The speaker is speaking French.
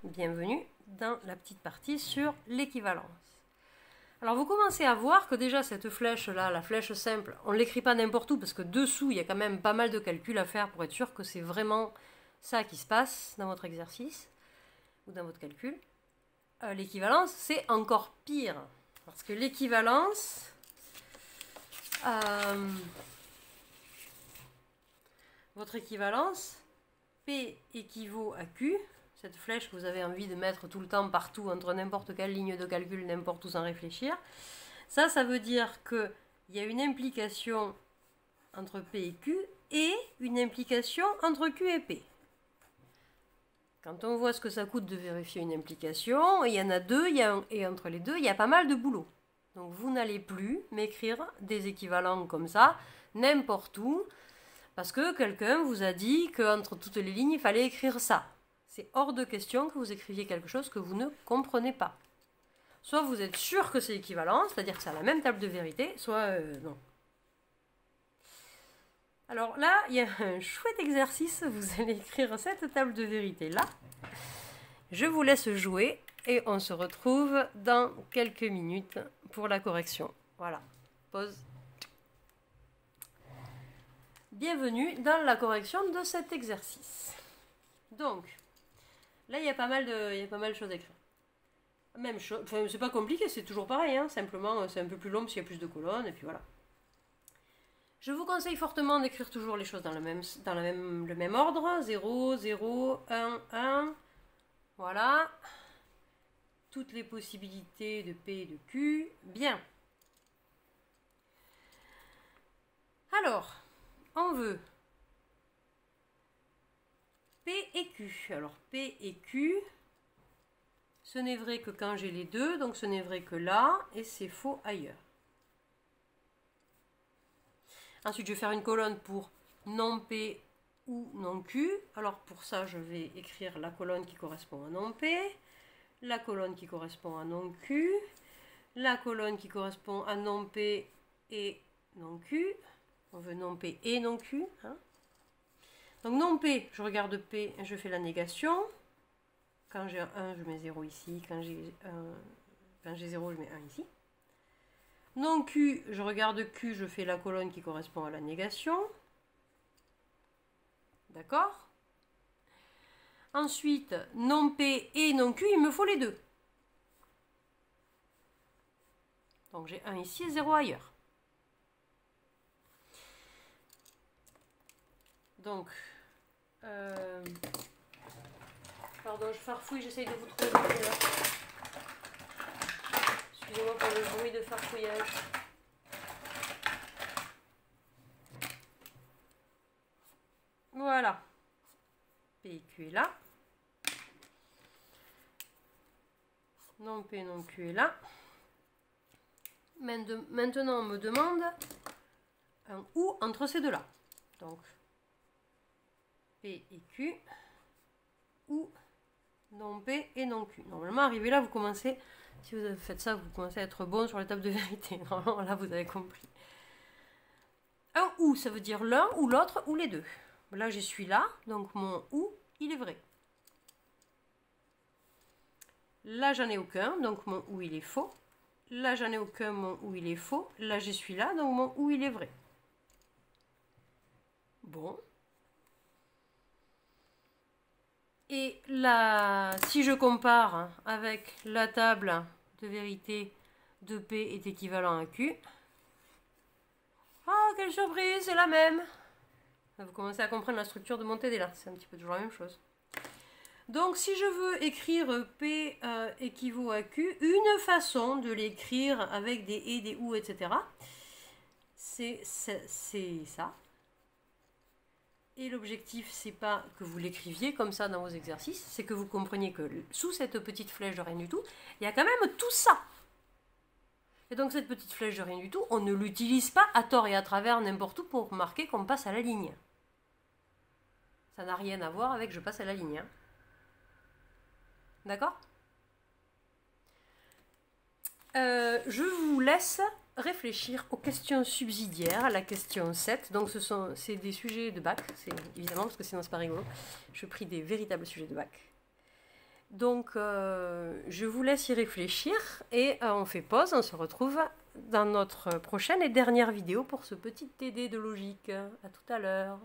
bienvenue dans la petite partie sur l'équivalence. Alors vous commencez à voir que déjà cette flèche là, la flèche simple, on ne l'écrit pas n'importe où parce que dessous il y a quand même pas mal de calculs à faire pour être sûr que c'est vraiment ça qui se passe dans votre exercice ou dans votre calcul. L'équivalence c'est encore pire parce que l'équivalence votre équivalence P équivaut à Q, cette flèche que vous avez envie de mettre tout le temps partout entre n'importe quelle ligne de calcul, n'importe où sans réfléchir. Ça veut dire qu'il y a une implication entre P et Q et une implication entre Q et P. Quand on voit ce que ça coûte de vérifier une implication, il y en a deux, et entre les deux, il y a pas mal de boulot. Donc vous n'allez plus m'écrire des équivalents comme ça, n'importe où, parce que quelqu'un vous a dit qu'entre toutes les lignes, il fallait écrire ça. C'est hors de question que vous écriviez quelque chose que vous ne comprenez pas. Soit vous êtes sûr que c'est équivalent, c'est-à-dire que c'est à la même table de vérité, soit non. Alors là, il y a un chouette exercice, vous allez écrire cette table de vérité là. Je vous laisse jouer et on se retrouve dans quelques minutes pour la correction. Voilà, pause. Bienvenue dans la correction de cet exercice. Donc, là, il y a pas mal de choses à écrire. Même chose, enfin, c'est pas compliqué, c'est toujours pareil, hein, simplement, c'est un peu plus long parce qu'il y a plus de colonnes, et puis voilà. Je vous conseille fortement d'écrire toujours les choses dans le même ordre. 0, 0, 1, 1. Voilà. Toutes les possibilités de P et de Q. Bien. Alors, on veut P et Q. Alors, P et Q, ce n'est vrai que quand j'ai les deux, donc ce n'est vrai que là, et c'est faux ailleurs. Ensuite, je vais faire une colonne pour non P ou non Q. Alors, pour ça, je vais écrire la colonne qui correspond à non P, la colonne qui correspond à non Q, la colonne qui correspond à non P et non Q. On veut non P et non Q. Hein. Donc, non P, je regarde P, je fais la négation. Quand j'ai un 1, je mets 0 ici. Quand j'ai 0, je mets 1 ici. Non Q, je regarde Q, je fais la colonne qui correspond à la négation. D'accord? Ensuite, non P et non Q, il me faut les deux. Donc j'ai 1 ici et 0 ailleurs. Donc, pardon, je farfouille, j'essaye de vous trouver. Excusez-moi pour le bruit de farfouillage. Voilà. P et Q est là. Non P, non Q est là. Maintenant, on me demande un ou entre ces deux-là. Donc, P et Q, ou non P et non Q. Normalement, arrivé là, vous commencez, si vous faites ça, vous commencez à être bon sur les tables de vérité. Normalement, là, vous avez compris. Un ou, ça veut dire l'un ou l'autre ou les deux. Là, je suis là, donc mon ou, il est vrai. Là, j'en ai aucun, donc mon ou, il est faux. Là, j'en ai aucun, mon ou, il est faux. Là, je suis là, donc mon ou, il est vrai. Bon. Et là, si je compare avec la table de vérité de P est équivalent à Q, oh, quelle surprise, c'est la même. Vous commencez à comprendre la structure de mon TD là, c'est un petit peu toujours la même chose. Donc si je veux écrire P équivaut à Q, une façon de l'écrire avec des et, des ou, etc., c'est ça. Et l'objectif, c'est pas que vous l'écriviez comme ça dans vos exercices, c'est que vous compreniez que sous cette petite flèche de rien du tout, il y a quand même tout ça. Et donc cette petite flèche de rien du tout, on ne l'utilise pas à tort et à travers n'importe où pour marquer qu'on passe à la ligne. Ça n'a rien à voir avec je passe à la ligne. Hein. D'accord? Je vous laisse réfléchir aux questions subsidiaires, à la question 7. Donc c'est des sujets de bac, évidemment, parce que sinon c'est pas rigolo. Je pris des véritables sujets de bac. Donc, je vous laisse y réfléchir et on fait pause. On se retrouve dans notre prochaine et dernière vidéo pour ce petit TD de logique. À tout à l'heure.